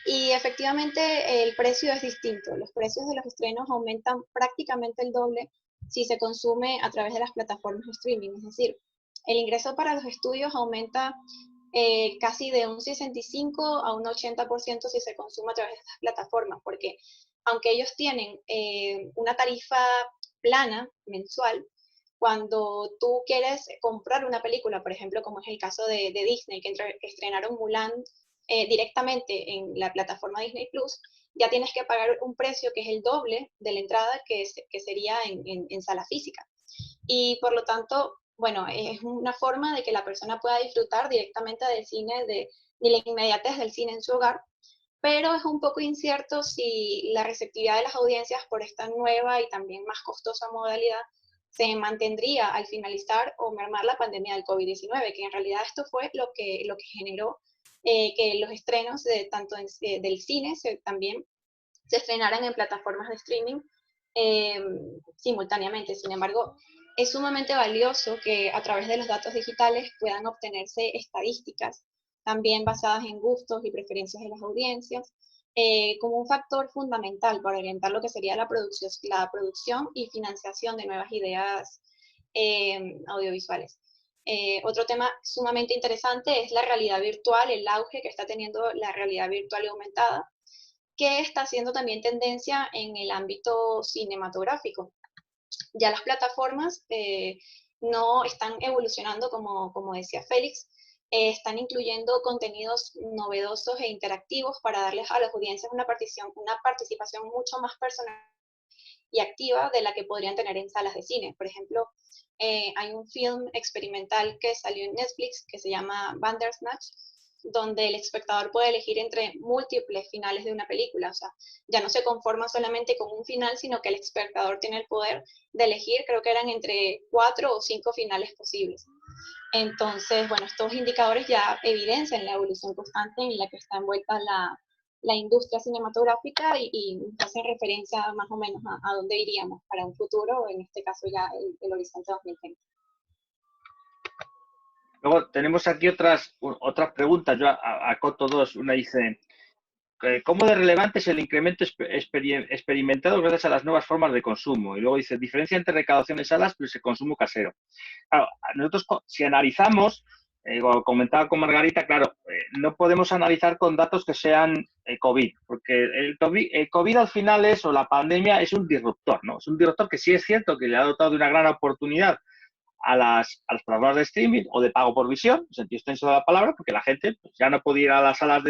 Y efectivamente el precio es distinto. Los precios de los estrenos aumentan prácticamente el doble si se consume a través de las plataformas de streaming. Es decir, el ingreso para los estudios aumenta casi de un 65 a un 80% si se consume a través de estas plataformas, porque aunque ellos tienen una tarifa plana mensual, cuando tú quieres comprar una película, por ejemplo, como es el caso de Disney, que estrenaron Mulan directamente en la plataforma Disney Plus, ya tienes que pagar un precio que es el doble de la entrada que sería en sala física. Y por lo tanto, bueno, es una forma de que la persona pueda disfrutar directamente del cine, de la inmediatez del cine en su hogar, pero es un poco incierto si la receptividad de las audiencias por esta nueva y también más costosa modalidad se mantendría al finalizar o mermar la pandemia del COVID-19, que en realidad esto fue lo que generó que los estrenos tanto del cine también se estrenaran en plataformas de streaming simultáneamente. Sin embargo, es sumamente valioso que a través de los datos digitales puedan obtenerse estadísticas también basadas en gustos y preferencias de las audiencias, como un factor fundamental para orientar lo que sería la producción y financiación de nuevas ideas audiovisuales. Otro tema sumamente interesante es la realidad virtual, el auge que está teniendo la realidad virtual y aumentada, que está haciendo también tendencia en el ámbito cinematográfico. Ya las plataformas no están evolucionando, como decía Félix, están incluyendo contenidos novedosos e interactivos para darles a las audiencias una participación mucho más personal y activa de la que podrían tener en salas de cine. Por ejemplo, hay un film experimental que salió en Netflix que se llama Bandersnatch, donde el espectador puede elegir entre múltiples finales de una película. O sea, ya no se conforma solamente con un final, sino que el espectador tiene el poder de elegir, creo que eran entre 4 o 5 finales posibles. Entonces, bueno, estos indicadores ya evidencian la evolución constante en la que está envuelta la industria cinematográfica y hacen referencia más o menos a dónde iríamos para un futuro, en este caso ya el horizonte 2030. Luego tenemos aquí otras preguntas. Yo acoto dos. Una dice, ¿cómo de relevante es el incremento experimentado gracias a las nuevas formas de consumo? Y luego dice, diferencia entre recaudación de salas versus el consumo casero. Claro, nosotros si analizamos, como comentaba con Margarita, claro, no podemos analizar con datos que sean COVID, porque el COVID al final o la pandemia es un disruptor, ¿no? Es un disruptor que sí es cierto que le ha dotado de una gran oportunidad a las plataformas de streaming o de pago por visión, en sentido extenso de la palabra, porque la gente pues, ya no podía ir a las salas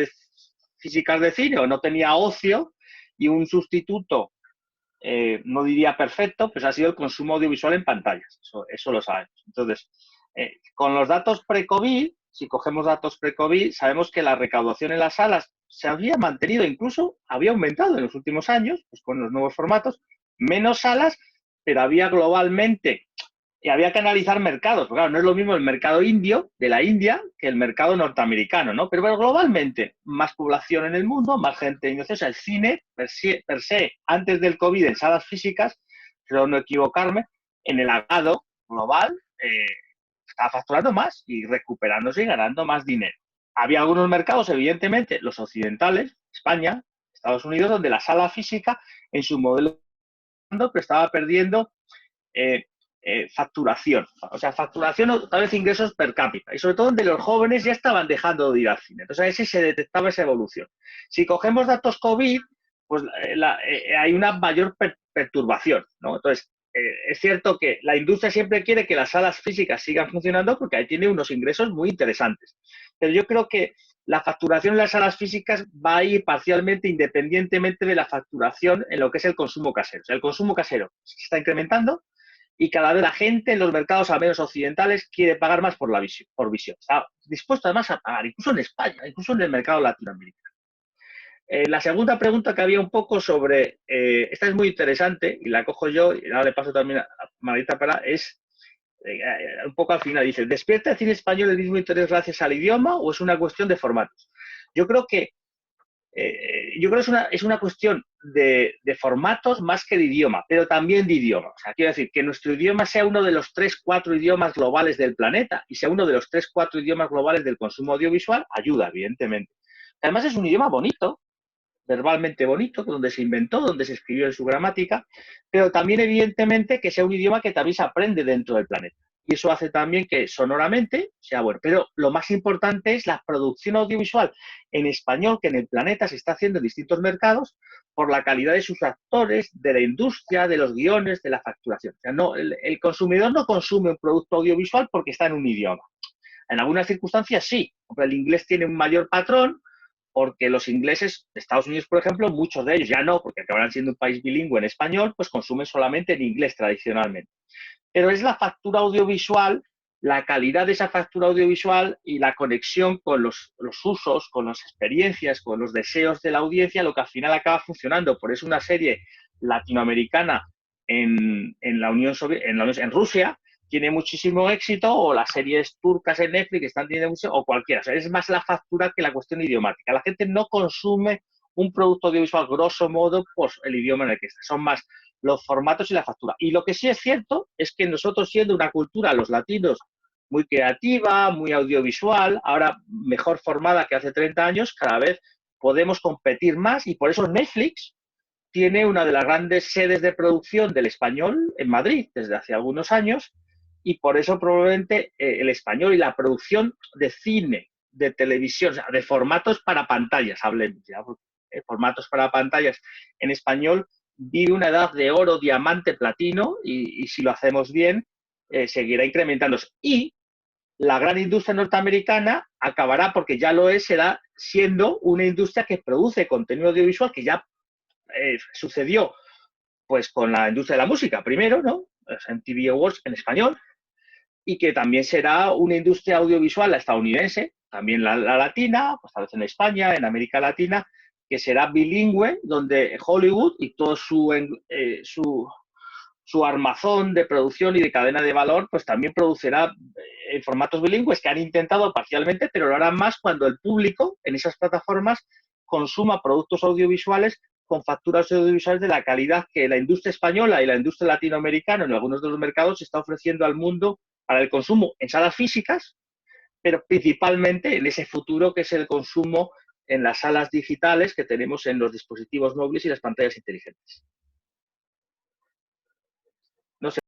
físicas de cine o no tenía ocio, y un sustituto, no diría perfecto, pues ha sido el consumo audiovisual en pantallas. Eso lo sabemos. Entonces, con los datos pre-COVID, si cogemos datos pre-COVID, sabemos que la recaudación en las salas se había mantenido, incluso había aumentado en los últimos años, pues con los nuevos formatos, menos salas, pero había globalmente. Y había que analizar mercados, porque claro, no es lo mismo el mercado indio, de la India, que el mercado norteamericano, ¿no? Pero globalmente, más población en el mundo, más gente. Entonces, el cine, per se, antes del COVID, en salas físicas, creo no equivocarme, en el agregado global, estaba facturando más y recuperándose y ganando más dinero. Había algunos mercados, evidentemente, los occidentales, España, Estados Unidos, donde la sala física, en su modelo, pero estaba perdiendo facturación. O sea, facturación o tal vez ingresos per cápita. Y sobre todo donde los jóvenes ya estaban dejando de ir al cine. Entonces, ahí sí se detectaba esa evolución. Si cogemos datos COVID, pues hay una mayor perturbación, ¿no? Entonces, es cierto que la industria siempre quiere que las salas físicas sigan funcionando porque ahí tiene unos ingresos muy interesantes. Pero yo creo que la facturación en las salas físicas va a ir parcialmente independientemente de la facturación en lo que es el consumo casero. O sea, el consumo casero se está incrementando y cada vez la gente en los mercados, al menos occidentales, quiere pagar más por visión. Está dispuesto además a pagar, incluso en España, incluso en el mercado latinoamericano. La segunda pregunta que había un poco sobre, esta es muy interesante y la cojo yo y ahora le paso también a Margarita Pará, es un poco al final, dice, ¿despierta el cine español el mismo interés gracias al idioma o es una cuestión de formatos? Yo creo que es una cuestión de formatos más que de idioma, pero también de idioma. O sea, quiero decir, que nuestro idioma sea uno de los 3, 4 idiomas globales del planeta y sea uno de los 3, 4 idiomas globales del consumo audiovisual, ayuda, evidentemente. Además, es un idioma bonito, verbalmente bonito, donde se inventó, donde se escribió en su gramática, pero también, evidentemente, que sea un idioma que también se aprende dentro del planeta. Y eso hace también que sonoramente sea bueno. Pero lo más importante es la producción audiovisual en español que en el planeta se está haciendo en distintos mercados por la calidad de sus actores, de la industria, de los guiones, de la facturación. O sea, no, el consumidor no consume un producto audiovisual porque está en un idioma. En algunas circunstancias sí. El inglés tiene un mayor patrón, porque los ingleses de Estados Unidos, por ejemplo, muchos de ellos ya no, porque acabarán siendo un país bilingüe en español, pues consumen solamente en inglés tradicionalmente. Pero es la factura audiovisual, la calidad de esa factura audiovisual y la conexión con los usos, con las experiencias, con los deseos de la audiencia, lo que al final acaba funcionando. Por eso una serie latinoamericana en Rusia tiene muchísimo éxito, o las series turcas en Netflix están teniendo mucho, o cualquiera. O sea, es más la factura que la cuestión idiomática. La gente no consume un producto audiovisual, grosso modo, pues el idioma en el que está. Son más los formatos y la factura. Y lo que sí es cierto es que nosotros, siendo una cultura, los latinos, muy creativa, muy audiovisual, ahora mejor formada que hace 30 años, cada vez podemos competir más y por eso Netflix tiene una de las grandes sedes de producción del español en Madrid desde hace algunos años y por eso probablemente el español y la producción de cine, de televisión, o sea, de formatos para pantallas, hablemos ya, formatos para pantallas en español, vive una edad de oro, diamante, platino y si lo hacemos bien, seguirá incrementándose. Y la gran industria norteamericana acabará, porque ya lo es, será siendo una industria que produce contenido audiovisual, que ya sucedió pues con la industria de la música primero, ¿no? En TV Awards en español, y que también será una industria audiovisual la estadounidense, también la latina, pues tal vez en España, en América Latina, que será bilingüe, donde Hollywood y todo su armazón de producción y de cadena de valor, pues también producirá en formatos bilingües que han intentado parcialmente, pero lo harán más cuando el público en esas plataformas consuma productos audiovisuales con facturas audiovisuales de la calidad que la industria española y la industria latinoamericana en algunos de los mercados está ofreciendo al mundo para el consumo en salas físicas, pero principalmente en ese futuro que es el consumo en las salas digitales que tenemos en los dispositivos móviles y las pantallas inteligentes. No sé.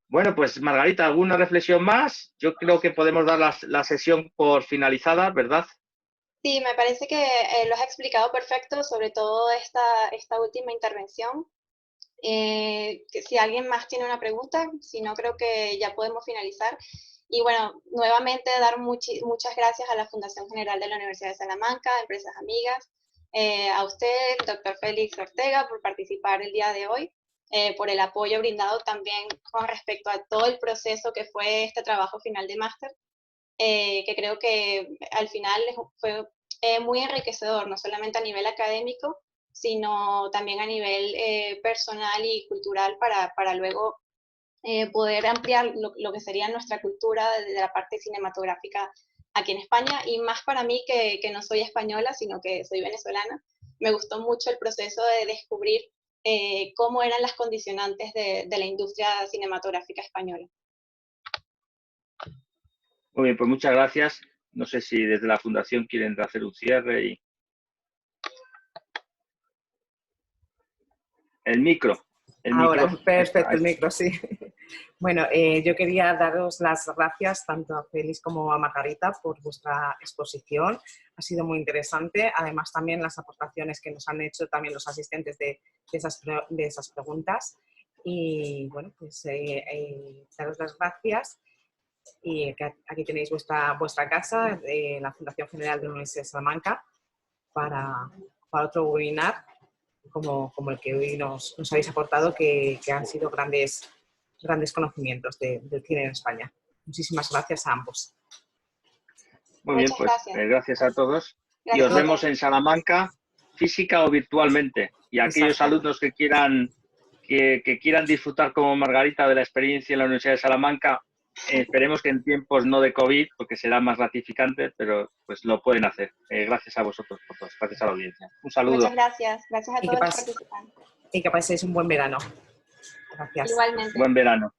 Bueno, pues Margarita, ¿alguna reflexión más? Yo creo que podemos dar la sesión por finalizada, ¿verdad? Sí, me parece que lo has explicado perfecto, sobre todo esta última intervención. Que si alguien más tiene una pregunta, si no, creo que ya podemos finalizar. Y bueno, nuevamente dar muchas gracias a la Fundación General de la Universidad de Salamanca, Empresas Amigas, a usted, doctor Félix Ortega, por participar el día de hoy, por el apoyo brindado también con respecto a todo el proceso que fue este trabajo final de máster, que creo que al final fue muy enriquecedor, no solamente a nivel académico, sino también a nivel personal y cultural para luego poder ampliar lo que sería nuestra cultura de la parte cinematográfica aquí en España, y más para mí que no soy española, sino que soy venezolana. Me gustó mucho el proceso de descubrir cómo eran las condicionantes de la industria cinematográfica española. Muy bien, pues muchas gracias. No sé si desde la Fundación quieren hacer un cierre. El micro. Ahora, perfecto, Ahí el micro, sí. Bueno, yo quería daros las gracias tanto a Félix como a Margarita por vuestra exposición. Ha sido muy interesante. Además, también las aportaciones que nos han hecho también los asistentes de esas preguntas. Y bueno, pues daros las gracias. Y aquí tenéis vuestra casa, la Fundación General de la Universidad de Salamanca, para otro webinar como el que hoy nos habéis aportado, que han sido grandes conocimientos del cine en España. Muchísimas gracias a ambos. Muy bien, pues gracias a todos. Gracias. Y os vemos en Salamanca, física o virtualmente. Y aquellos Exacto. alumnos que quieran disfrutar como Margarita de la experiencia en la Universidad de Salamanca, esperemos que en tiempos no de COVID, porque será más gratificante, pero pues lo pueden hacer. Gracias a vosotros por todos, gracias a la audiencia. Un saludo. Muchas gracias. Gracias a todos los participantes. Y que paséis un buen verano. Gracias. Igualmente. Buen verano.